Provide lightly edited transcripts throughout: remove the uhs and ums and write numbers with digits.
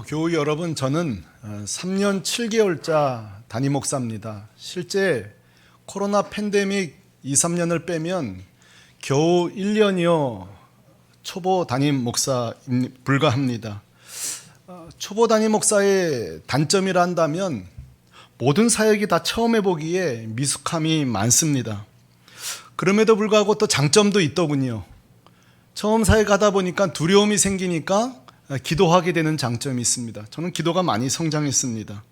교우 여러분, 저는 3년 7개월차 담임 목사입니다. 실제 코로나 팬데믹 2, 3년을 빼면 겨우 1년이요 초보 담임 목사 불과합니다. 초보 담임 목사의 단점이라 한다면 모든 사역이 다 처음 해보기에 미숙함이 많습니다. 그럼에도 불구하고 또 장점도 있더군요. 처음 사역하다 보니까 두려움이 생기니까 기도하게 되는 장점이 있습니다. 저는 기도가 많이 성장했습니다.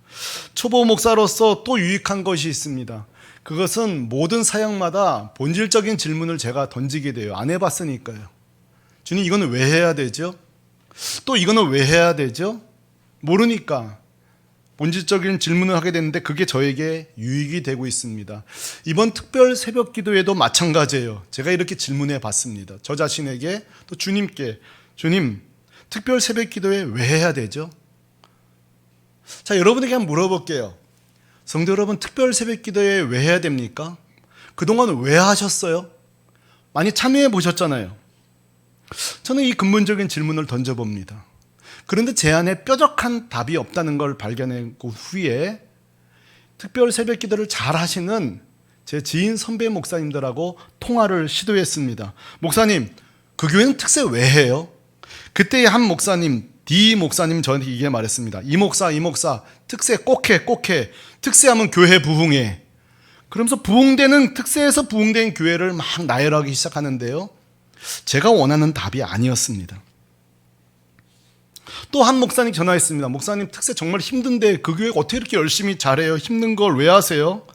초보 목사로서 또 유익한 것이 있습니다. 그것은 모든 사역마다 본질적인 질문을 제가 던지게 돼요. 안 해봤으니까요. 주님, 이거는 왜 해야 되죠? 또 이거는 왜 해야 되죠? 모르니까 본질적인 질문을 하게 되는데 그게 저에게 유익이 되고 있습니다. 이번 특별 새벽 기도에도 마찬가지예요. 제가 이렇게 질문해 봤습니다. 저 자신에게 또 주님께, 주님, 특별 새벽 기도에 왜 해야 되죠? 자, 여러분에게 한번 물어볼게요. 성도 여러분, 특별 새벽 기도에 왜 해야 됩니까? 그동안 왜 하셨어요? 많이 참여해 보셨잖아요. 저는 이 근본적인 질문을 던져봅니다. 그런데 제 안에 뾰족한 답이 없다는 걸 발견했고 후에 특별 새벽 기도를 잘 하시는 제 지인 선배 목사님들하고 통화를 시도했습니다. 목사님, 그 교회는 특세 왜 해요? 그때 한 목사님, D 목사님 저한테 이게 말했습니다. 이 목사, 특세 꼭 해. 특세하면 교회 부흥해. 그러면서 부흥되는, 특세에서 부흥된 교회를 막 나열하기 시작하는데요. 제가 원하는 답이 아니었습니다. 또 한 목사님 전화했습니다. 목사님, 특세 정말 힘든데 그 교회가 어떻게 이렇게 열심히 잘해요? 힘든 걸 왜 하세요?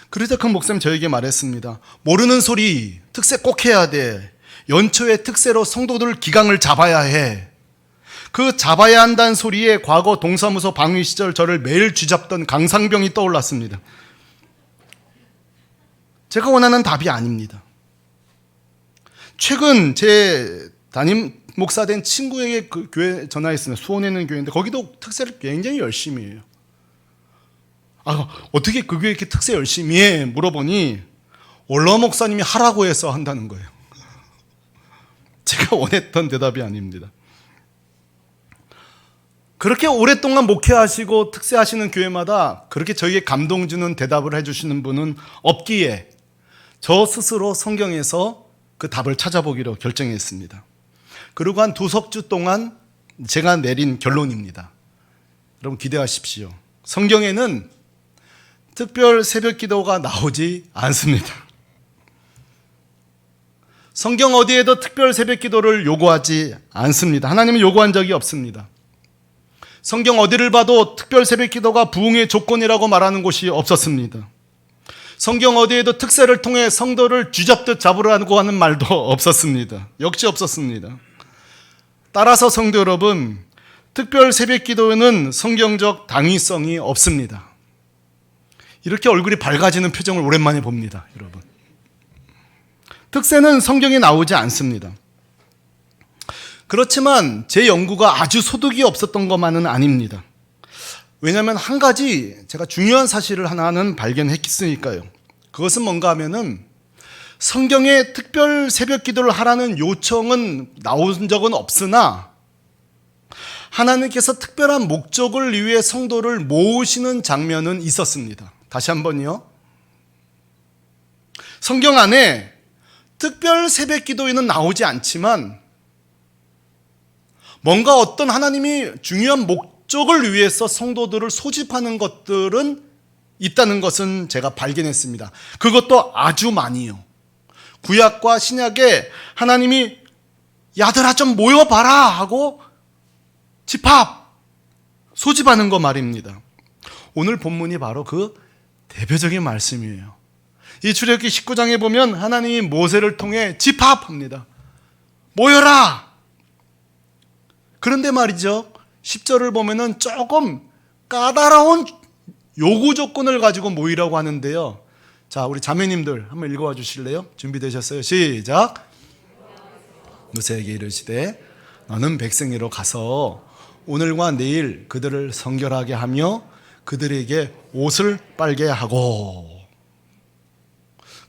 그러자 그 목사님 저에게 말했습니다. 모르는 소리, 특세 꼭 해야 돼. 연초에 특세로 성도들 기강을 잡아야 해. 그 잡아야 한다는 소리에 과거 동사무소 방위 시절 저를 매일 쥐잡던 강상병이 떠올랐습니다. 제가 원하는 답이 아닙니다. 최근 제 담임 목사 된 친구에게 그 교회 전화했습니다. 수원에 있는 교회인데 거기도 특세를 굉장히 열심히 해요. 어떻게 그 교회 이렇게 특세 열심히 해? 물어보니 원로 목사님이 하라고 해서 한다는 거예요. 제가 원했던 대답이 아닙니다. 그렇게 오랫동안 목회하시고 특세하시는 교회마다 그렇게 저에게 감동 주는 대답을 해주시는 분은 없기에 저 스스로 성경에서 그 답을 찾아보기로 결정했습니다. 그리고 한 2석주 동안 제가 내린 결론입니다. 여러분 기대하십시오. 성경에는 특별 새벽 기도가 나오지 않습니다. 성경 어디에도 특별 새벽 기도를 요구하지 않습니다. 하나님은 요구한 적이 없습니다. 성경 어디를 봐도 특별 새벽 기도가 부흥의 조건이라고 말하는 곳이 없었습니다. 성경 어디에도 특세를 통해 성도를 쥐잡듯 잡으라고 하는 말도 없었습니다. 역시 없었습니다. 따라서 성도 여러분, 특별 새벽 기도에는 성경적 당위성이 없습니다. 이렇게 얼굴이 밝아지는 표정을 오랜만에 봅니다, 여러분. 특세는 성경에 나오지 않습니다. 그렇지만 제 연구가 아주 소득이 없었던 것만은 아닙니다. 왜냐하면 한 가지 제가 중요한 사실을 하나는 발견했으니까요. 그것은 뭔가 하면은 성경에 특별 새벽 기도를 하라는 요청은 나온 적은 없으나 하나님께서 특별한 목적을 위해 성도를 모으시는 장면은 있었습니다. 다시 한번요. 성경 안에 특별 새벽 기도에는 나오지 않지만 뭔가 어떤 하나님이 중요한 목적을 위해서 성도들을 소집하는 것들은 있다는 것은 제가 발견했습니다. 그것도 아주 많이요. 구약과 신약에 하나님이 야들아 좀 모여봐라 하고 집합, 소집하는 거 말입니다. 오늘 본문이 바로 그 대표적인 말씀이에요. 이 출애굽기 19장에 보면 하나님이 모세를 통해 집합합니다. 모여라. 그런데 말이죠, 10절을 보면은 조금 까다로운 요구 조건을 가지고 모이라고 하는데요. 자, 우리 자매님들 한번 읽어와 주실래요? 준비되셨어요? 시작. 모세에게 이르시되 너는 백성이로 가서 오늘과 내일 그들을 성결하게 하며 그들에게 옷을 빨게 하고.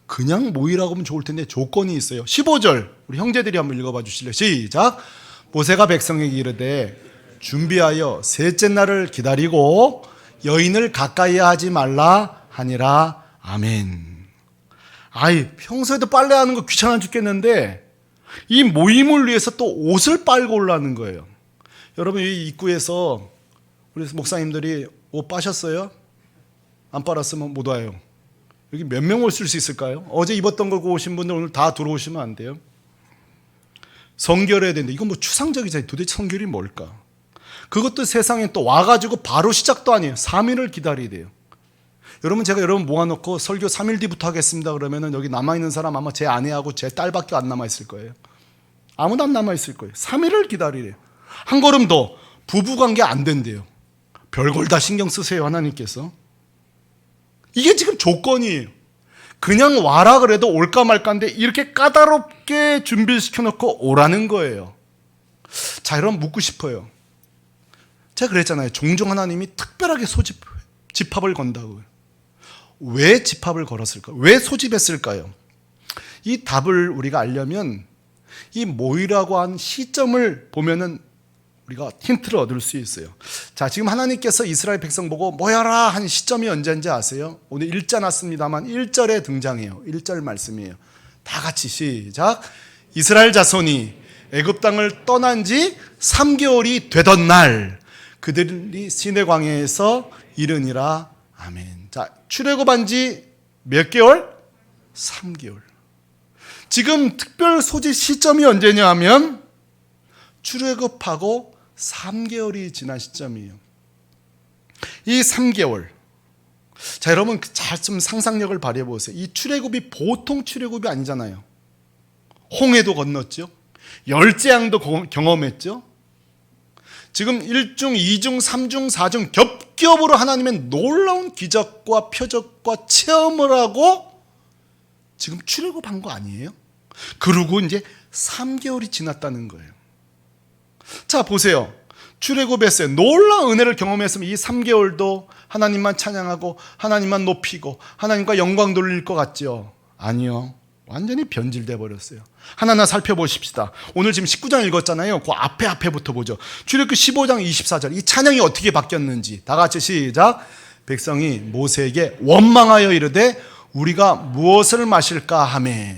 그냥 모이라고 하면 좋을 텐데 조건이 있어요. 15절 우리 형제들이 한번 읽어봐 주실래요? 시작. 모세가 백성에게 이르되 준비하여 셋째 날을 기다리고 여인을 가까이 하지 말라 하니라. 아멘. 평소에도 빨래하는 거 귀찮아 죽겠는데 이 모임을 위해서 또 옷을 빨고 오라는 거예요. 여러분, 이 입구에서 우리 목사님들이 옷 빠셨어요? 안 빨았으면 못 와요. 여기 몇 명 올 수 있을까요? 어제 입었던 거 오신 분들 오늘 다 들어오시면 안 돼요. 성결해야 되는데 이건 뭐 추상적이잖아요. 도대체 성결이 뭘까? 그것도 세상에 또 와가지고 바로 시작도 아니에요. 3일을 기다려야 돼요. 여러분, 제가 여러분 모아놓고 설교 3일 뒤부터 하겠습니다 그러면은 여기 남아있는 사람 아마 제 아내하고 제 딸밖에 안 남아있을 거예요. 아무도 안 남아있을 거예요. 3일을 기다리래요. 한 걸음 더 부부관계 안 된대요. 별걸 다 신경 쓰세요, 하나님께서. 이게 지금 조건이에요. 그냥 와라 그래도 올까 말까인데 이렇게 까다롭게 준비를 시켜놓고 오라는 거예요. 자, 여러분 묻고 싶어요. 제가 그랬잖아요. 종종 하나님이 특별하게 집합을 건다고요. 왜 집합을 걸었을까요? 왜 소집했을까요? 이 답을 우리가 알려면 이 모이라고 한 시점을 보면은 우리가 힌트를 얻을 수 있어요. 자, 지금 하나님께서 이스라엘 백성 보고 모여라 한 시점이 언제인지 아세요? 오늘 1자 났습니다만 1절에 등장해요. 1절 말씀이에요. 다 같이 시작. 이스라엘 자손이 애굽 땅을 떠난 지 3개월이 되던 날 그들이 시내 광야에서 이르니라. 아멘. 자, 출애굽한 지 몇 개월? 3개월. 지금 특별 소집 시점이 언제냐 하면 출애굽하고 3개월이 지난 시점이에요. 이 3개월. 자, 여러분 잘 좀 상상력을 발휘해 보세요. 이 출애굽이 보통 출애굽이 아니잖아요. 홍해도 건넜죠. 열재앙도 경험했죠. 지금 1중, 2중, 3중, 4중 겹겹으로 하나님의 놀라운 기적과 표적과 체험을 하고 지금 출애굽한 거 아니에요? 그리고 이제 3개월이 지났다는 거예요. 자, 보세요. 출애굽했어요. 놀라운 은혜를 경험했으면 이 3개월도 하나님만 찬양하고 하나님만 높이고 하나님과 영광 돌릴 것 같죠? 아니요. 완전히 변질돼 버렸어요. 하나하나 살펴보십시다. 오늘 지금 19장 읽었잖아요. 그 앞에부터 보죠. 출애굽 15장 24절. 이 찬양이 어떻게 바뀌었는지 다 같이 시작. 백성이 모세에게 원망하여 이르되 우리가 무엇을 마실까 하매.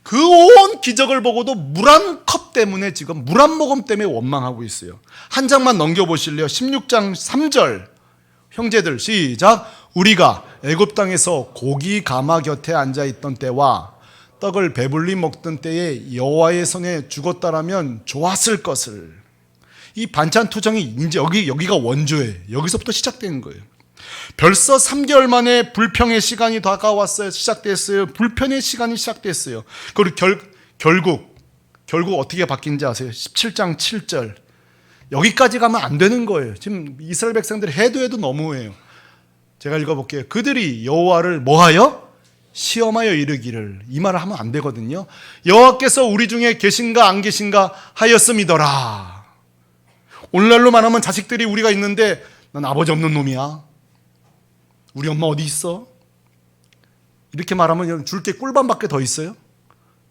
그 온 기적을 보고도 물 한 컵 때문에 지금 물 한 모금 때문에 원망하고 있어요. 한 장만 넘겨보실래요? 16장 3절. 형제들 시작. 우리가 애굽 땅에서 고기 가마 곁에 앉아있던 때와 떡을 배불리 먹던 때에 여호와의 손에 죽었다라면 좋았을 것을. 이 반찬 투정이 이제 여기가 원조예요. 여기서부터 시작된 거예요. 벌써 3개월 만에 불평의 시간이 다가왔어요. 시작됐어요. 불편의 시간이 시작됐어요. 그리고 결국 어떻게 바뀐지 아세요? 17장 7절. 여기까지 가면 안 되는 거예요. 지금 이스라엘 백성들이 해도 너무해요. 제가 읽어볼게요. 그들이 여호와를 뭐하여? 시험하여 이르기를. 이 말을 하면 안 되거든요. 여호와께서 우리 중에 계신가 안 계신가 하였음이더라. 오늘날로 말하면 자식들이 우리가 있는데 난 아버지 없는 놈이야. 우리 엄마 어디 있어? 이렇게 말하면 줄 게 꿀밤밖에 더 있어요?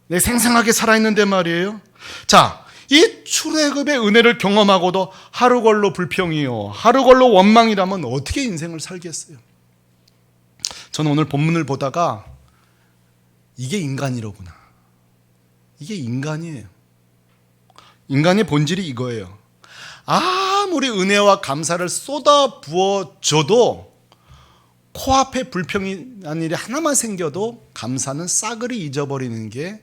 내 생생하게 살아있는데 말이에요. 자, 이 출애굽의 은혜를 경험하고도 하루 걸로 불평이요 하루 걸로 원망이라면 어떻게 인생을 살겠어요? 저는 오늘 본문을 보다가 이게 인간이로구나. 이게 인간이에요. 인간의 본질이 이거예요. 아무리 은혜와 감사를 쏟아 부어줘도 코앞에 불평이 난 일이 하나만 생겨도 감사는 싸그리 잊어버리는 게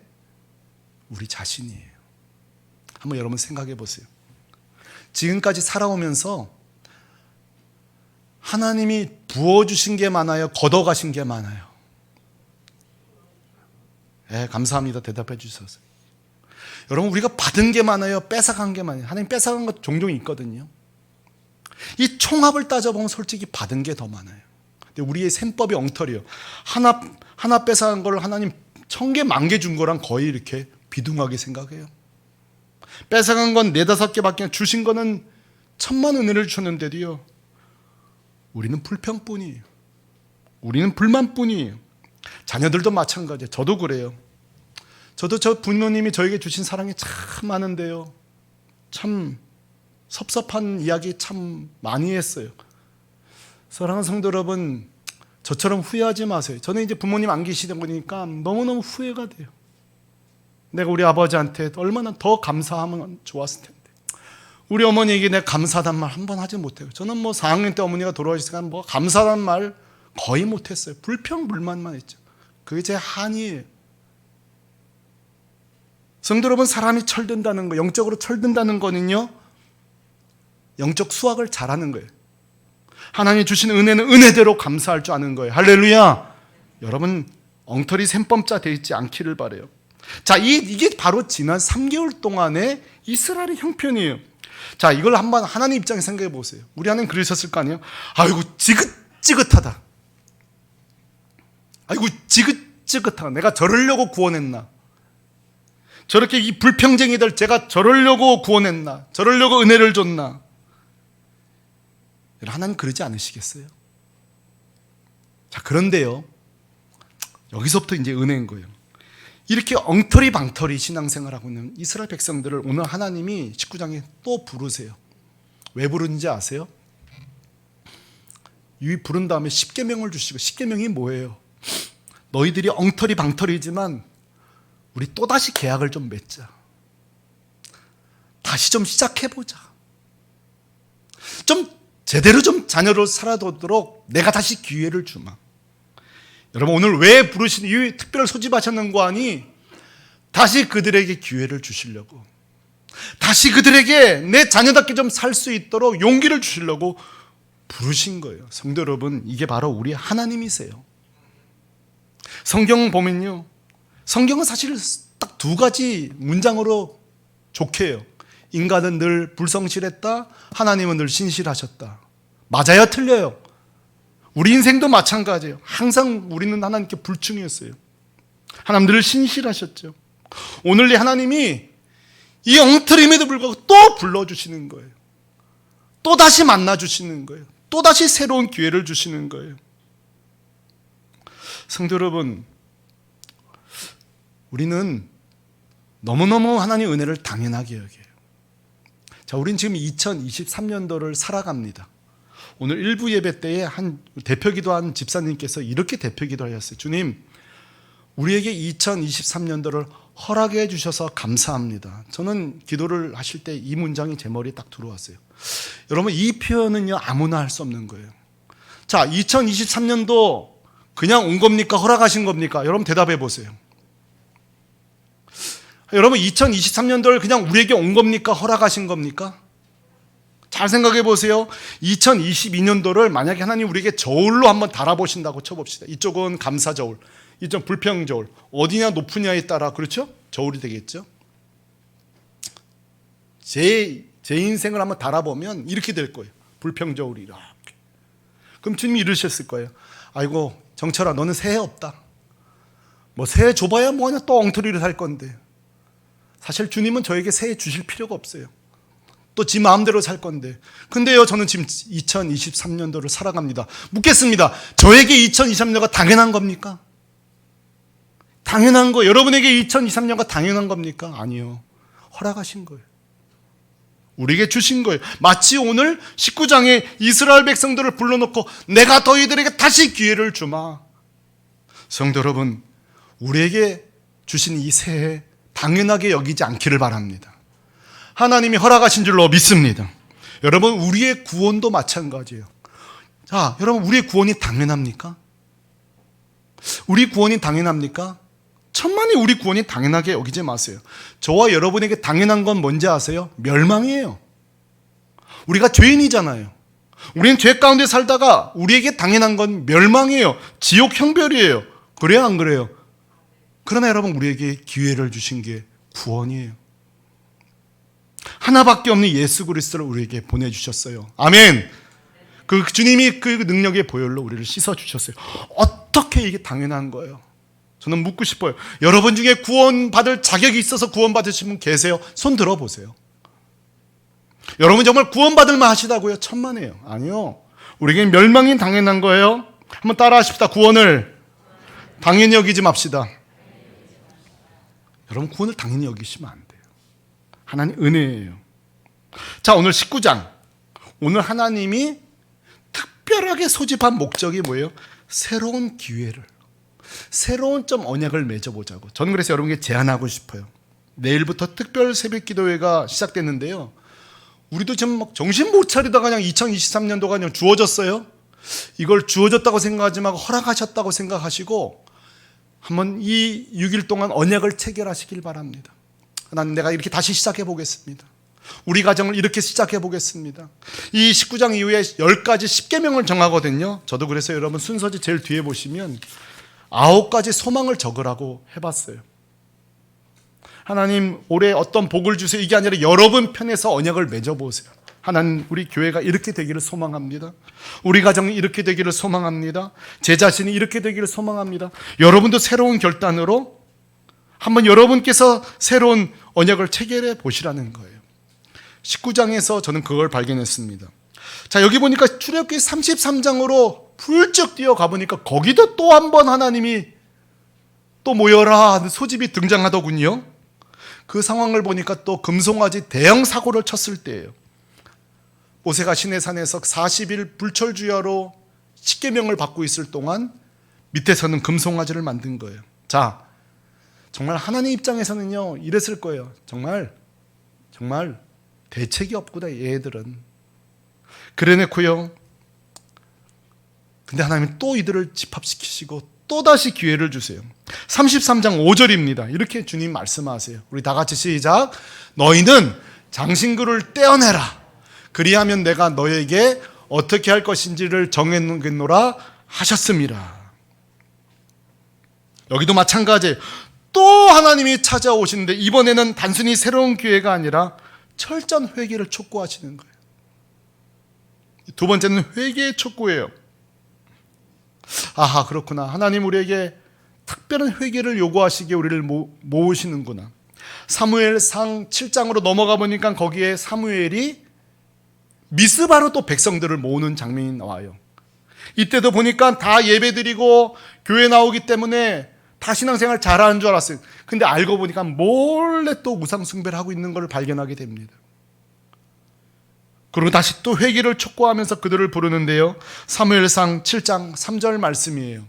우리 자신이에요. 한번 여러분 생각해 보세요. 지금까지 살아오면서 하나님이 부어주신 게 많아요? 걷어가신 게 많아요? 감사합니다. 대답해 주셔서. 여러분, 우리가 받은 게 많아요? 뺏어간 게 많아요? 하나님 뺏어간 것 종종 있거든요. 이 총합을 따져보면 솔직히 받은 게 더 많아요. 근데 우리의 셈법이 엉터리예요. 하나 뺏어간 걸 하나님 1000개, 10,000개 준 거랑 거의 이렇게 비등하게 생각해요. 뺏어간 건 4-5개밖에, 주신 거는 1000만 은혜를 주셨는데도요, 우리는 불평뿐이에요. 우리는 불만뿐이에요. 자녀들도 마찬가지예요. 저도 그래요. 저도 저 부모님이 저에게 주신 사랑이 참 많은데요, 참 섭섭한 이야기 참 많이 했어요. 사랑하는 성도 여러분, 저처럼 후회하지 마세요. 저는 이제 부모님 안 계시다 보니까 너무너무 후회가 돼요. 내가 우리 아버지한테 얼마나 더 감사하면 좋았을 텐데. 우리 어머니에게 내가 감사하다는 말 한 번 하지 못해요. 저는 4학년 때 어머니가 돌아가시니까 감사하다는 말 거의 못했어요. 불평불만만 했죠. 그게 제 한이에요. 성도 여러분, 사람이 철든다는 거, 영적으로 철든다는 거는요, 영적 수학을 잘하는 거예요. 하나님이 주신 은혜는 은혜대로 감사할 줄 아는 거예요. 할렐루야. 여러분, 엉터리 셈법자 되어 있지 않기를 바라요. 자, 이게 바로 지난 3개월 동안의 이스라엘의 형편이에요. 자, 이걸 한번 하나님 입장에 생각해 보세요. 우리 하나님 그러셨을 거 아니에요? 아이고, 지긋지긋하다. 아이고, 지긋지긋하다. 내가 저러려고 구원했나? 저렇게 이 불평쟁이들 제가 저러려고 구원했나? 저러려고 은혜를 줬나? 하나님 그러지 않으시겠어요? 자, 그런데요, 여기서부터 이제 은혜인 거예요. 이렇게 엉터리 방터리 신앙생활하고 있는 이스라엘 백성들을 오늘 하나님이 19장에 또 부르세요. 왜 부르는지 아세요? 이 부른 다음에 십계명을 주시고, 십계명이 뭐예요? 너희들이 엉터리 방터리지만 우리 또다시 계약을 좀 맺자. 다시 좀 시작해보자. 좀 제대로 좀 자녀로 살아도록 내가 다시 기회를 주마. 여러분, 오늘 왜 부르신 이 특별을 소집하셨는가 하니 다시 그들에게 기회를 주시려고, 다시 그들에게 내 자녀답게 좀 살 수 있도록 용기를 주시려고 부르신 거예요. 성도 여러분, 이게 바로 우리 하나님이세요. 성경 보면요, 성경은 사실 딱 두 가지 문장으로 족해요. 인간은 늘 불성실했다, 하나님은 늘 신실하셨다. 맞아요, 틀려요? 우리 인생도 마찬가지예요. 항상 우리는 하나님께 불충이었어요. 하나님 늘 신실하셨죠. 오늘 이 하나님이 이 엉터림에도 불구하고 또 불러주시는 거예요. 또 다시 만나주시는 거예요. 또 다시 새로운 기회를 주시는 거예요. 성도 여러분, 우리는 너무너무 하나님의 은혜를 당연하게 여겨요. 자, 우린 지금 2023년도를 살아갑니다. 오늘 일부 예배 때에 한 대표 기도한 집사님께서 이렇게 대표 기도하셨어요. 주님, 우리에게 2023년도를 허락해 주셔서 감사합니다. 저는 기도를 하실 때 이 문장이 제 머리에 딱 들어왔어요. 여러분, 이 표현은요, 아무나 할 수 없는 거예요. 자, 2023년도 그냥 온 겁니까? 허락하신 겁니까? 여러분 대답해 보세요. 여러분, 2023년도를 그냥 우리에게 온 겁니까? 허락하신 겁니까? 잘 생각해 보세요. 2022년도를 만약에 하나님 우리에게 저울로 한번 달아보신다고 쳐봅시다. 이쪽은 감사 저울, 이쪽 불평 저울. 어디냐 높으냐에 따라, 그렇죠? 저울이 되겠죠. 제 인생을 한번 달아보면 이렇게 될 거예요. 불평 저울이 이렇게. 그럼 주님이 이러셨을 거예요. 아이고, 정철아, 너는 새해 없다. 새해 줘봐야 뭐하냐, 또 엉터리를 살 건데. 사실 주님은 저에게 새해 주실 필요가 없어요. 또 지 마음대로 살 건데. 근데요, 저는 지금 2023년도를 살아갑니다. 묻겠습니다. 저에게 2023년도가 당연한 겁니까? 당연한 거, 여러분에게 2023년도가 당연한 겁니까? 아니요. 허락하신 거예요. 우리에게 주신 거예요. 마치 오늘 19장에 이스라엘 백성들을 불러놓고 내가 너희들에게 다시 기회를 주마. 성도 여러분, 우리에게 주신 이 새해 당연하게 여기지 않기를 바랍니다. 하나님이 허락하신 줄로 믿습니다. 여러분, 우리의 구원도 마찬가지예요. 자, 여러분, 우리의 구원이 당연합니까? 우리 구원이 당연합니까? 천만에 우리 구원이 당연하게 여기지 마세요. 저와 여러분에게 당연한 건 뭔지 아세요? 멸망이에요. 우리가 죄인이잖아요. 우리는 죄 가운데 살다가 우리에게 당연한 건 멸망이에요. 지옥 형벌이에요. 그래요, 안 그래요? 그러나 여러분, 우리에게 기회를 주신 게 구원이에요. 하나밖에 없는 예수 그리스도를 우리에게 보내주셨어요. 아멘. 그 주님이 그 능력의 보혈로 우리를 씻어주셨어요. 어떻게 이게 당연한 거예요? 저는 묻고 싶어요. 여러분 중에 구원받을 자격이 있어서 구원받으신 분 계세요? 손 들어보세요. 여러분 정말 구원받을 만 하시다고요? 천만에요. 아니요. 우리에게 멸망이 당연한 거예요. 한번 따라 하십시다. 구원을 당연히 여기지 맙시다. 여러분, 구원을 당연히 여기시면 안 돼요. 하나님 은혜예요. 자, 오늘 19장. 오늘 하나님이 특별하게 소집한 목적이 뭐예요? 새로운 기회를, 새로운 좀 언약을 맺어보자고. 저는 그래서 여러분께 제안하고 싶어요. 내일부터 특별 새벽 기도회가 시작됐는데요. 우리도 지금 막 정신 못 차리다가 그냥 2023년도가 그냥 주어졌어요. 이걸 주어졌다고 생각하지 말고 허락하셨다고 생각하시고 한번 이 6일 동안 언약을 체결하시길 바랍니다. 하나님, 내가 이렇게 다시 시작해 보겠습니다. 우리 가정을 이렇게 시작해 보겠습니다. 이 19장 이후에 10가지 10계명을 정하거든요. 저도 그래서 여러분 순서지 제일 뒤에 보시면 9가지 소망을 적으라고 해봤어요. 하나님, 올해 어떤 복을 주세요. 이게 아니라 여러분 편에서 언약을 맺어보세요. 하나님, 우리 교회가 이렇게 되기를 소망합니다. 우리 가정이 이렇게 되기를 소망합니다. 제 자신이 이렇게 되기를 소망합니다. 여러분도 새로운 결단으로 한번 여러분께서 새로운 언약을 체결해 보시라는 거예요. 19장에서 저는 그걸 발견했습니다. 자, 여기 보니까 출애굽기 33장으로 불쩍 뛰어가 보니까 거기도 또 한 번 하나님이 또 모여라 하는 소집이 등장하더군요. 그 상황을 보니까 또 금송아지 대형 사고를 쳤을 때예요. 모세가 시내산에서 40일 불철주야로 십계명을 받고 있을 동안 밑에서는 금송아지를 만든 거예요. 자, 정말 하나님 입장에서는요 이랬을 거예요. 정말 대책이 없구나 얘들은. 그래놓고요, 근데 하나님은 또 이들을 집합시키시고 또다시 기회를 주세요. 33장 5절입니다. 이렇게 주님 말씀하세요. 우리 다 같이 시작. 너희는 장신구를 떼어내라. 그리하면 내가 너에게 어떻게 할 것인지를 정해놓겠노라 하셨습니다. 여기도 마찬가지예요. 또 하나님이 찾아오시는데 이번에는 단순히 새로운 기회가 아니라 철저한 회개를 촉구하시는 거예요. 두 번째는 회개의 촉구예요. 아하, 그렇구나. 하나님 우리에게 특별한 회개를 요구하시기에 우리를 모으시는구나. 사무엘상 7장으로 넘어가 보니까 거기에 사무엘이 미스바로 또 백성들을 모으는 장면이 나와요. 이때도 보니까 다 예배드리고 교회 나오기 때문에 다 신앙생활 잘하는 줄 알았어요. 근데 알고 보니까 몰래 또 우상 숭배를 하고 있는 걸 발견하게 됩니다. 그리고 다시 또 회개를 촉구하면서 그들을 부르는데요, 사무엘상 7장 3절 말씀이에요.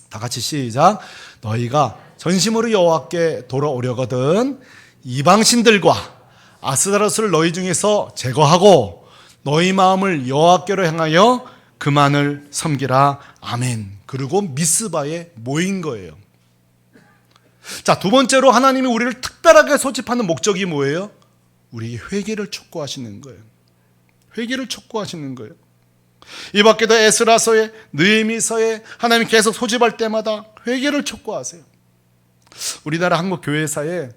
다 같이 시작. 너희가 전심으로 여호와께 돌아오려거든 이방신들과 아스타롯을 너희 중에서 제거하고 너희 마음을 여호와께로 향하여 그만을 섬기라. 아멘. 그리고 미스바에 모인 거예요. 자, 두 번째로 하나님이 우리를 특별하게 소집하는 목적이 뭐예요? 우리 회개를 촉구하시는 거예요. 회개를 촉구하시는 거예요. 이 밖에도 에스라서에, 느헤미서에 하나님이 계속 소집할 때마다 회개를 촉구하세요. 우리나라 한국 교회사에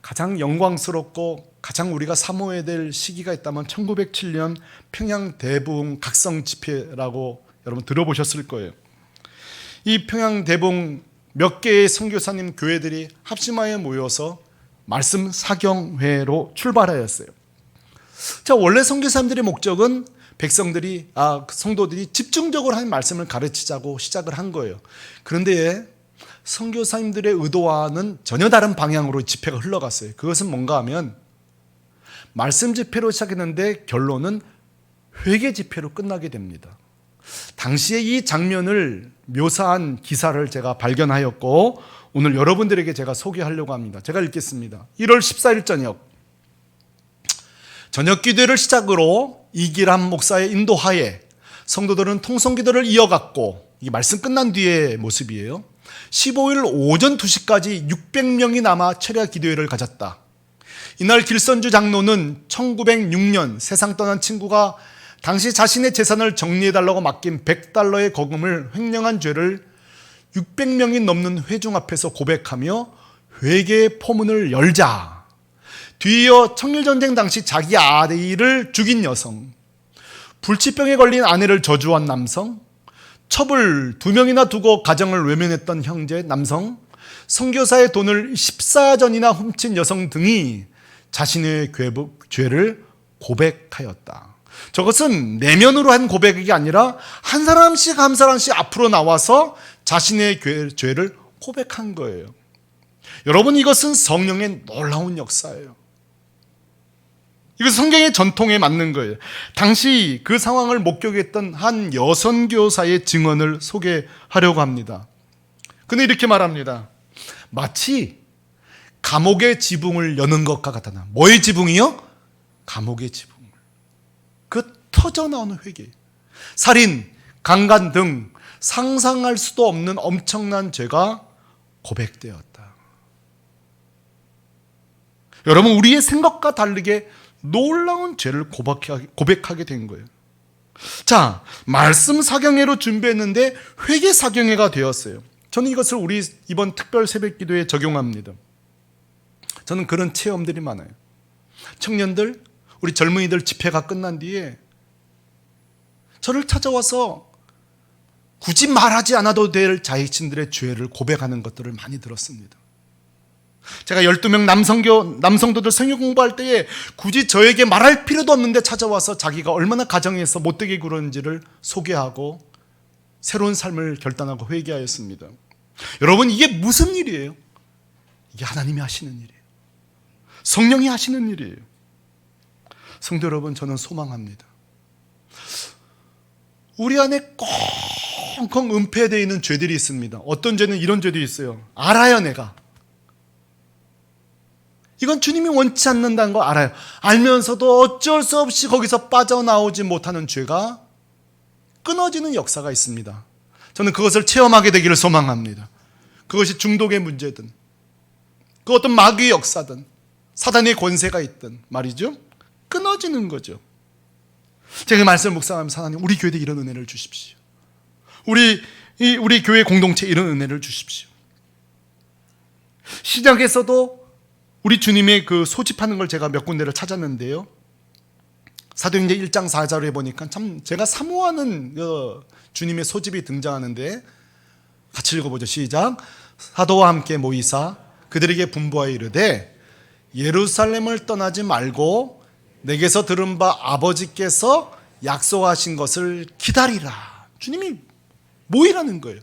가장 영광스럽고 가장 우리가 사모해야 될 시기가 있다면 1907년 평양 대부흥 각성 집회라고 여러분 들어보셨을 거예요. 이 평양 대부흥 몇 개의 선교사님 교회들이 합심하여 모여서 말씀 사경회로 출발하였어요. 자, 원래 선교사님들의 목적은 백성들이, 성도들이 집중적으로 한 말씀을 가르치자고 시작을 한 거예요. 그런데 선교사님들의 의도와는 전혀 다른 방향으로 집회가 흘러갔어요. 그것은 뭔가 하면 말씀 집회로 시작했는데 결론은 회개 집회로 끝나게 됩니다. 당시에 이 장면을 묘사한 기사를 제가 발견하였고 오늘 여러분들에게 제가 소개하려고 합니다. 제가 읽겠습니다. 1월 14일 저녁 기도를 시작으로 이기람 목사의 인도하에 성도들은 통성기도를 이어갔고, 이 말씀 끝난 뒤의 모습이에요. 15일 오전 2시까지 600명이 남아 철야 기도회를 가졌다. 이날 길선주 장로는 1906년 세상 떠난 친구가 당시 자신의 재산을 정리해달라고 맡긴 100달러의 거금을 횡령한 죄를 600명이 넘는 회중 앞에서 고백하며 회개의 포문을 열자, 뒤이어 청일전쟁 당시 자기 아이를 죽인 여성, 불치병에 걸린 아내를 저주한 남성, 첩을 2명이나 두고 가정을 외면했던 형제 남성, 선교사의 돈을 14전이나 훔친 여성 등이 자신의 죄를 고백하였다. 저것은 내면으로 한 고백이 아니라 한 사람씩 한 사람씩 앞으로 나와서 자신의 죄를 고백한 거예요. 여러분, 이것은 성령의 놀라운 역사예요. 이것은 성경의 전통에 맞는 거예요. 당시 그 상황을 목격했던 한 여선 교사의 증언을 소개하려고 합니다. 그는 이렇게 말합니다. 마치 감옥의 지붕을 여는 것과 같다. 뭐의 지붕이요? 감옥의 지붕을. 그 터져나오는 회개. 살인, 강간 등 상상할 수도 없는 엄청난 죄가 고백되었다. 여러분, 우리의 생각과 다르게 놀라운 죄를 고백하게 된 거예요. 자, 말씀 사경회로 준비했는데 회개 사경회가 되었어요. 저는 이것을 우리 이번 특별 새벽 기도에 적용합니다. 저는 그런 체험들이 많아요. 청년들, 우리 젊은이들 집회가 끝난 뒤에 저를 찾아와서 굳이 말하지 않아도 될 자신들의 죄를 고백하는 것들을 많이 들었습니다. 제가 12명 남성도들 성경 공부할 때에 굳이 저에게 말할 필요도 없는데 찾아와서 자기가 얼마나 가정에서 못되게 굴었는지를 소개하고 새로운 삶을 결단하고 회개하였습니다. 여러분, 이게 무슨 일이에요? 이게 하나님이 하시는 일이에요. 성령이 하시는 일이에요. 성도 여러분, 저는 소망합니다. 우리 안에 꽁꽁 은폐되어 있는 죄들이 있습니다. 어떤 죄는 이런 죄도 있어요. 알아요, 내가. 이건 주님이 원치 않는다는 거 알아요. 알면서도 어쩔 수 없이 거기서 빠져나오지 못하는 죄가 끊어지는 역사가 있습니다. 저는 그것을 체험하게 되기를 소망합니다. 그것이 중독의 문제든 그 어떤 마귀의 역사든 사단의 권세가 있든 말이죠, 끊어지는 거죠. 제가 그 말씀을 묵상하면서 하나님, 우리 교회에 이런 은혜를 주십시오. 우리 교회 공동체에 이런 은혜를 주십시오. 시작에서도 우리 주님의 그 소집하는 걸 제가 몇 군데를 찾았는데요, 사도행전 1장 4절에 보니까 참 제가 사모하는 주님의 소집이 등장하는데, 같이 읽어보죠. 시작. 사도와 함께 모이사 그들에게 분부하여 이르되 예루살렘을 떠나지 말고 내게서 들은 바 아버지께서 약속하신 것을 기다리라. 주님이 모이라는 거예요.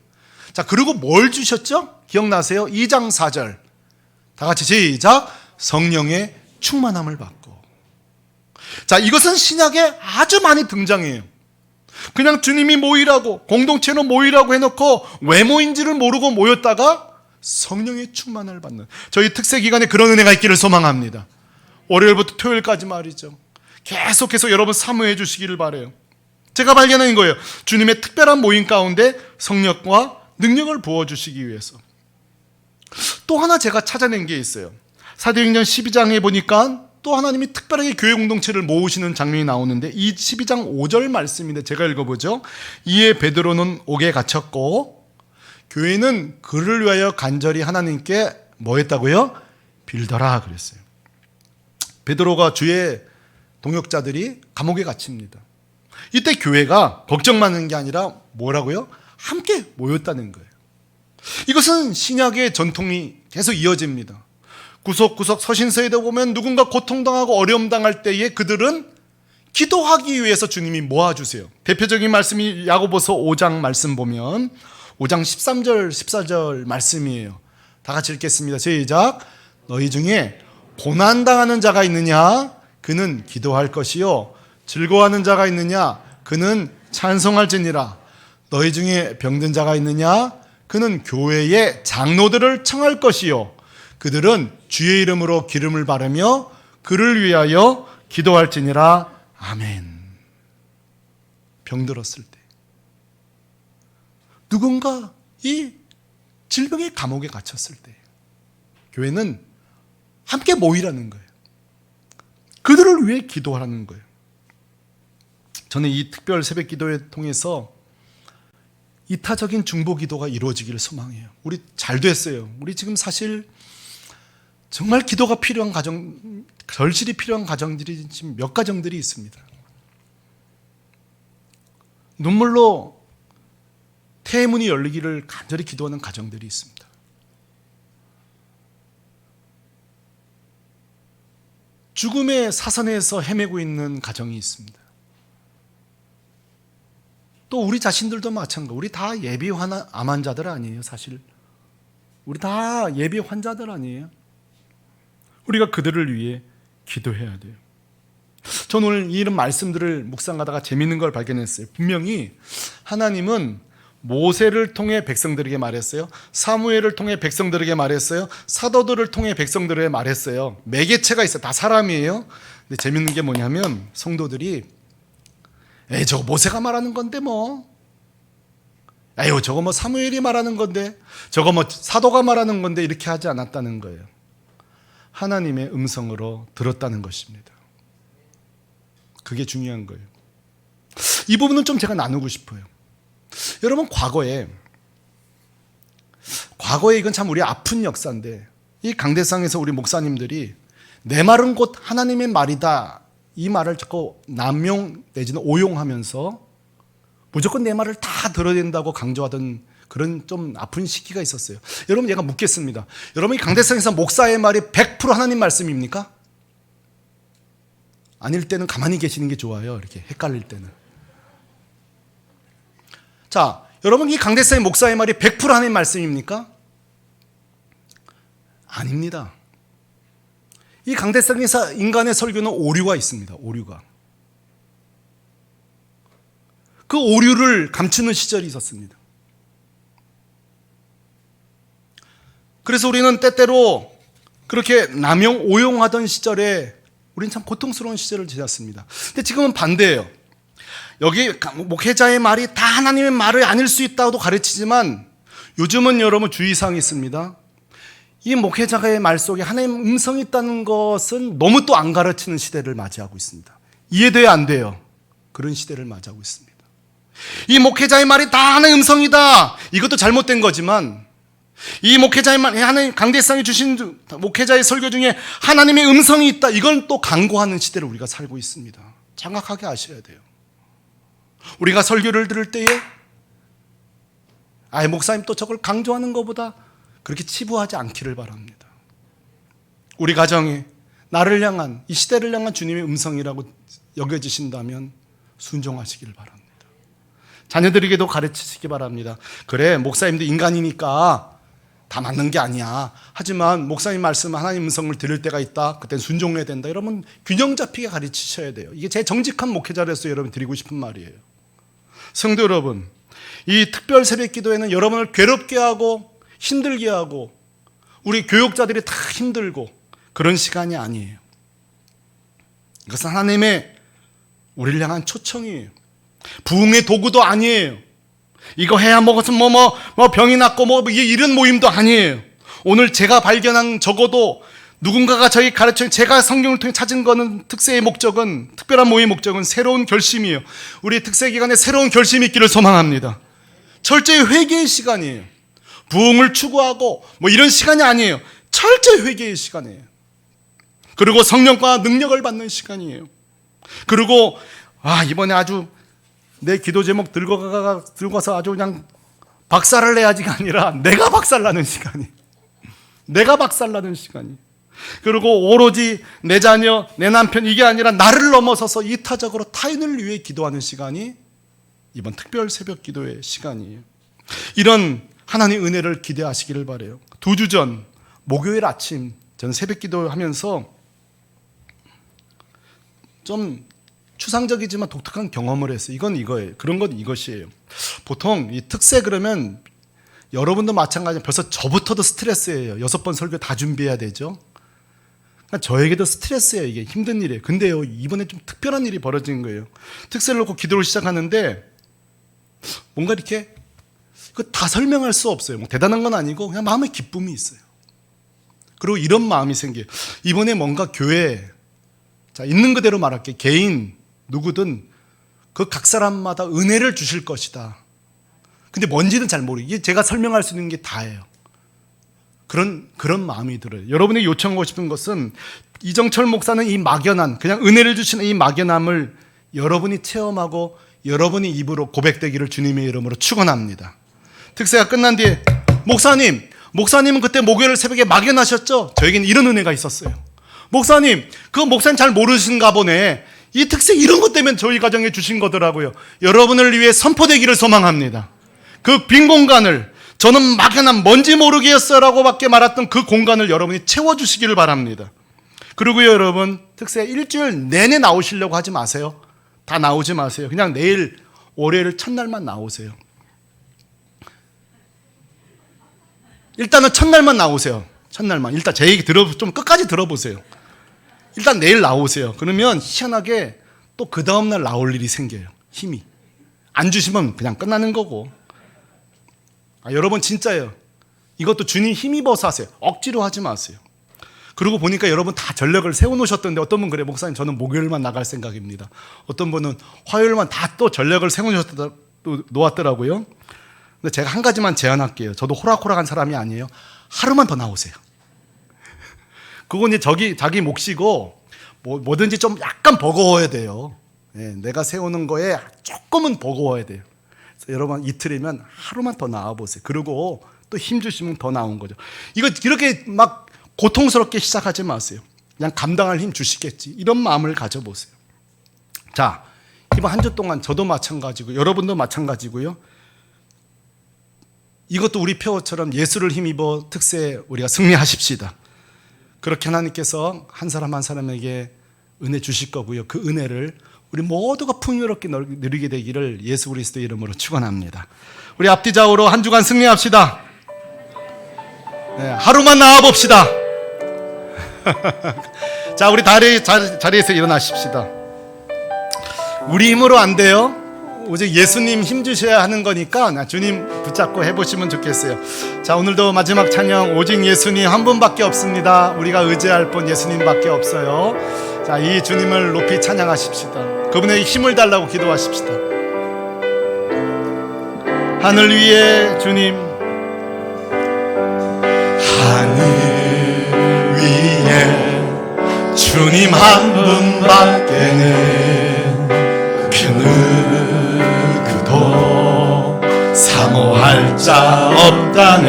자, 그리고 뭘 주셨죠? 기억나세요? 2장 4절 다 같이 시작. 성령의 충만함을 받고. 자, 이것은 신약에 아주 많이 등장해요. 그냥 주님이 모이라고, 공동체로 모이라고 해놓고 왜 모인지를 모르고 모였다가 성령의 충만을 받는, 저희 특세 기간에 그런 은혜가 있기를 소망합니다. 월요일부터 토요일까지 말이죠. 계속해서 여러분 사모해 주시기를 바라요. 제가 발견한 거예요. 주님의 특별한 모임 가운데 성령과 능력을 부어주시기 위해서. 또 하나 제가 찾아낸 게 있어요. 사도행전 12장에 보니까 또 하나님이 특별하게 교회 공동체를 모으시는 장면이 나오는데, 이 12장 5절 말씀인데 제가 읽어보죠. 이에 베드로는 옥에 갇혔고 교회는 그를 위하여 간절히 하나님께 뭐 했다고요? 빌더라 그랬어요. 베드로가 주의 동역자들이 감옥에 갇힙니다. 이때 교회가 걱정 많은 게 아니라 뭐라고요? 함께 모였다는 거예요. 이것은 신약의 전통이 계속 이어집니다. 구석구석 서신서에도 보면 누군가 고통당하고 어려움 당할 때에 그들은 기도하기 위해서 주님이 모아주세요. 대표적인 말씀이 야고보서 5장 말씀 보면 5장 13절 14절 말씀이에요. 다 같이 읽겠습니다. 시작. 너희 중에 고난당하는 자가 있느냐? 그는 기도할 것이요. 즐거워하는 자가 있느냐? 그는 찬송할지니라. 너희 중에 병든 자가 있느냐? 그는 교회의 장로들을 청할 것이요. 그들은 주의 이름으로 기름을 바르며 그를 위하여 기도할지니라. 아멘. 병들었을 때, 누군가 이 질병의 감옥에 갇혔을 때 교회는 함께 모이라는 거예요. 그들을 위해 기도하라는 거예요. 저는 이 특별 새벽 기도를 통해서 이타적인 중보 기도가 이루어지기를 소망해요. 우리 잘 됐어요. 우리 지금 사실 정말 기도가 필요한 가정, 절실히 필요한 가정들이 지금 몇 가정들이 있습니다. 눈물로 태문이 열리기를 간절히 기도하는 가정들이 있습니다. 죽음의 사선에서 헤매고 있는 가정이 있습니다. 또 우리 자신들도 마찬가지고, 우리 다 예비 암 환자들 아니에요. 사실 우리 다 예비 환자들 아니에요. 우리가 그들을 위해 기도해야 돼요. 저는 오늘 이런 말씀들을 묵상하다가 재밌는 걸 발견했어요. 분명히 하나님은 모세를 통해 백성들에게 말했어요. 사무엘을 통해 백성들에게 말했어요. 사도들을 통해 백성들에게 말했어요. 매개체가 있어요. 다 사람이에요. 근데 재밌는 게 뭐냐면 성도들이 에이 저거 모세가 말하는 건데 뭐, 에휴 저거 뭐 사무엘이 말하는 건데, 저거 뭐 사도가 말하는 건데, 이렇게 하지 않았다는 거예요. 하나님의 음성으로 들었다는 것입니다. 그게 중요한 거예요. 이 부분은 좀 제가 나누고 싶어요. 여러분, 과거에 이건 참 우리 아픈 역사인데, 이 강대상에서 우리 목사님들이 내 말은 곧 하나님의 말이다, 이 말을 자꾸 남용 내지는 오용하면서 무조건 내 말을 다 들어야 된다고 강조하던 그런 좀 아픈 시기가 있었어요. 여러분, 제가 묻겠습니다. 여러분, 이 강대상에서 목사의 말이 100% 하나님 말씀입니까? 아닐 때는 가만히 계시는 게 좋아요. 이렇게 헷갈릴 때는. 자, 여러분, 이 강대상의 목사의 말이 100% 하나님 말씀입니까? 아닙니다. 이 강대상에서 인간의 설교는 오류가 있습니다. 오류가. 그 오류를 감추는 시절이 있었습니다. 그래서 우리는 때때로 그렇게 남용, 오용하던 시절에 우리는 참 고통스러운 시절을 지났습니다. 근데 지금은 반대예요. 여기 목회자의 말이 다 하나님의 말이 아닐 수 있다고도 가르치지만, 요즘은 여러분 주의사항이 있습니다. 이 목회자의 말 속에 하나님의 음성이 있다는 것은 너무 또 안 가르치는 시대를 맞이하고 있습니다. 이해돼야 안 돼요. 그런 시대를 맞이하고 있습니다. 이 목회자의 말이 다 하나님의 음성이다, 이것도 잘못된 거지만, 이 목회자의 말, 하나님 강대상이 주신 목회자의 설교 중에 하나님의 음성이 있다, 이건 또 강구하는 시대를 우리가 살고 있습니다. 정확하게 아셔야 돼요. 우리가 설교를 들을 때에 목사님 또 저걸 강조하는 것보다 그렇게 치부하지 않기를 바랍니다. 우리 가정에 나를 향한, 이 시대를 향한 주님의 음성이라고 여겨지신다면 순종하시기를 바랍니다. 자녀들에게도 가르치시기 바랍니다. 그래, 목사님도 인간이니까 다 맞는 게 아니야. 하지만 목사님 말씀, 하나님 음성을 들을 때가 있다. 그땐 순종해야 된다. 여러분, 균형 잡히게 가르치셔야 돼요. 이게 제 정직한 목회자로서 여러분 드리고 싶은 말이에요. 성도 여러분, 이 특별 새벽 기도회는 여러분을 괴롭게 하고 힘들게 하고 우리 교육자들이 다 힘들고 그런 시간이 아니에요. 이것은 하나님의 우리를 향한 초청이에요. 부흥의 도구도 아니에요. 이거 해야 먹어서 병이 낫고 이런 모임도 아니에요. 오늘 제가 발견한, 적어도 누군가가 저희 가르쳐, 제가 성경을 통해 찾은 거는, 특세의 목적은, 특별한 모임의 목적은 새로운 결심이에요. 우리 특세 기간에 새로운 결심이 있기를 소망합니다. 철저히 회개의 시간이에요. 부흥을 추구하고 이런 시간이 아니에요. 철저히 회개의 시간이에요. 그리고 성령과 능력을 받는 시간이에요. 그리고 이번에 아주 내 기도 제목 들고 가서 아주 그냥 박살을 내야지가 아니라 내가 박살나는 시간이, 내가 박살나는 시간이. 그리고 오로지 내 자녀, 내 남편, 이게 아니라 나를 넘어서서 이타적으로 타인을 위해 기도하는 시간이 이번 특별 새벽 기도의 시간이에요. 이런 하나님의 은혜를 기대하시기를 바라요. 2주 전 목요일 아침 저는 새벽 기도하면서 좀 추상적이지만 독특한 경험을 했어요. 이건 이거예요. 그런 건 이것이에요. 보통 이 특세 그러면 여러분도 마찬가지로 벌써 저부터도 스트레스예요. 6번 설교 다 준비해야 되죠. 그러니까 저에게도 스트레스예요. 이게 힘든 일이에요. 근데요, 이번에 좀 특별한 일이 벌어진 거예요. 특세를 놓고 기도를 시작하는데 뭔가 이렇게 다 설명할 수 없어요. 대단한 건 아니고 그냥 마음에 기쁨이 있어요. 그리고 이런 마음이 생겨요. 이번에 뭔가 교회, 자, 있는 그대로 말할게요. 개인 누구든 그 각 사람마다 은혜를 주실 것이다. 근데 뭔지는 잘 모르고, 이게 제가 설명할 수 있는 게 다예요. 그런 마음이 들어요. 여러분에게 요청하고 싶은 것은, 이정철 목사는 이 막연한, 그냥 은혜를 주시는 이 막연함을 여러분이 체험하고 여러분이 입으로 고백되기를 주님의 이름으로 축원합니다. 특세가 끝난 뒤에 목사님은 그때 목요일 새벽에 막연하셨죠? 저에게는 이런 은혜가 있었어요. 목사님 잘 모르신가 보네. 이 특세 이런 것 때문에 저희 가정에 주신 거더라고요. 여러분을 위해 선포되기를 소망합니다. 그 빈 공간을, 저는 막연한 뭔지 모르겠어라고 밖에 말했던 그 공간을 여러분이 채워주시기를 바랍니다. 그리고요, 여러분, 특세 일주일 내내 나오시려고 하지 마세요. 다 나오지 마세요. 그냥 내일 월요일 첫날만 나오세요. 일단은 첫날만 나오세요. 첫날만. 일단 제 얘기 좀 끝까지 들어보세요. 일단 내일 나오세요. 그러면 희한하게 또 그 다음날 나올 일이 생겨요. 힘이. 안 주시면 그냥 끝나는 거고. 여러분 진짜예요. 이것도 주님 힘입어서 하세요. 억지로 하지 마세요. 그러고 보니까 여러분 다 전력을 세워놓으셨던데 어떤 분 그래, 목사님 저는 목요일만 나갈 생각입니다. 어떤 분은 화요일만 다 또 전력을 세워놓으셨더라고요. 근데 제가 한 가지만 제안할게요. 저도 호락호락한 사람이 아니에요. 하루만 더 나오세요. 그건 이제 자기 몫이고 뭐든지 좀 약간 버거워야 돼요. 네, 내가 세우는 거에 조금은 버거워야 돼요. 그래서 여러분 이틀이면 하루만 더 나와보세요. 그리고 또 힘 주시면 더 나온 거죠. 이거 이렇게 막 고통스럽게 시작하지 마세요. 그냥 감당할 힘 주시겠지, 이런 마음을 가져보세요. 자, 이번 한 주 동안 저도 마찬가지고 여러분도 마찬가지고요. 이것도 우리 표어처럼 예수를 힘입어 특세 우리가 승리하십시다. 그렇게 하나님께서 한 사람 한 사람에게 은혜 주실 거고요. 그 은혜를 우리 모두가 풍요롭게 누리게 되기를 예수 그리스도 이름으로 축원합니다. 우리 앞뒤좌우로 한 주간 승리합시다. 네, 하루만 나와봅시다. 자, 우리 자리에서 일어나십시다. 우리 힘으로 안 돼요. 오직 예수님 힘 주셔야 하는 거니까 주님 붙잡고 해보시면 좋겠어요. 자, 오늘도 마지막 찬양, 오직 예수님 한 분밖에 없습니다. 우리가 의지할 분 예수님밖에 없어요. 자, 이 주님을 높이 찬양하십시다. 그분에게 힘을 달라고 기도하십시다. 하늘 위에 주님, 하늘 위에 주님 한 분밖에는 그 누구도 사모할 자 없다네.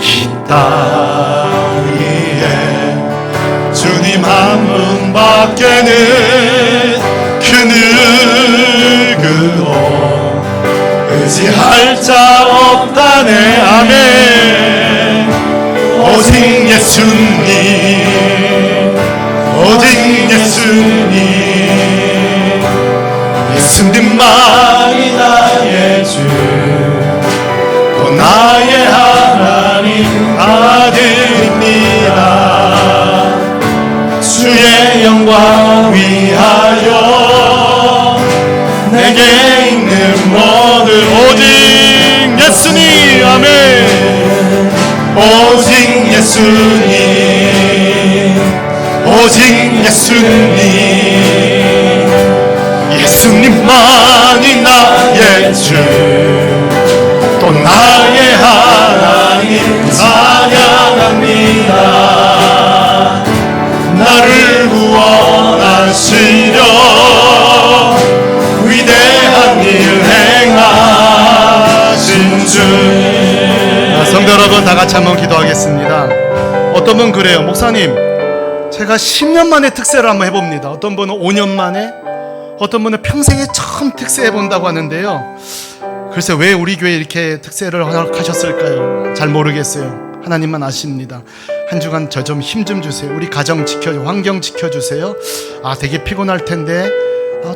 이 땅 위에 주님 한 분밖에는 그 누구도 의지할 자 없다네. 아멘. 오직 예수님, 오직 예수님, 예수님만이 나의 주, 또 나의 하나님 아들입니다. 주의 영광 위하여 내게 있는 모든 오직 예수님. 아멘. 오직 예수님, 오직 예수님, 예수님만이 나의 주, 또 나의 하나님 찬양합니다. 나를 구원하시려 위대한 일 행하신 주. 성도 여러분, 다 같이 한번 기도하겠습니다. 어떤 분 그래요, 목사님 제가 10년 만에 특세를 한번 해봅니다. 어떤 분은 5년 만에, 어떤 분은 평생에 처음 특세 해본다고 하는데요. 글쎄 왜 우리 교회에 이렇게 특세를 허락하셨을까요? 잘 모르겠어요. 하나님만 아십니다. 한 주간 저 좀 힘 좀 주세요. 우리 가정 지켜주세요. 환경 지켜주세요. 되게 피곤할 텐데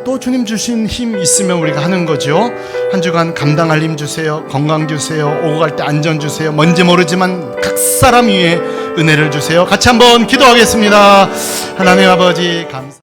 또 주님 주신 힘 있으면 우리가 하는 거죠. 한 주간 감당할 힘 주세요. 건강 주세요. 오고 갈 때 안전 주세요. 뭔지 모르지만 각 사람 위에 은혜를 주세요. 같이 한번 기도하겠습니다. 하나님 아버지 감사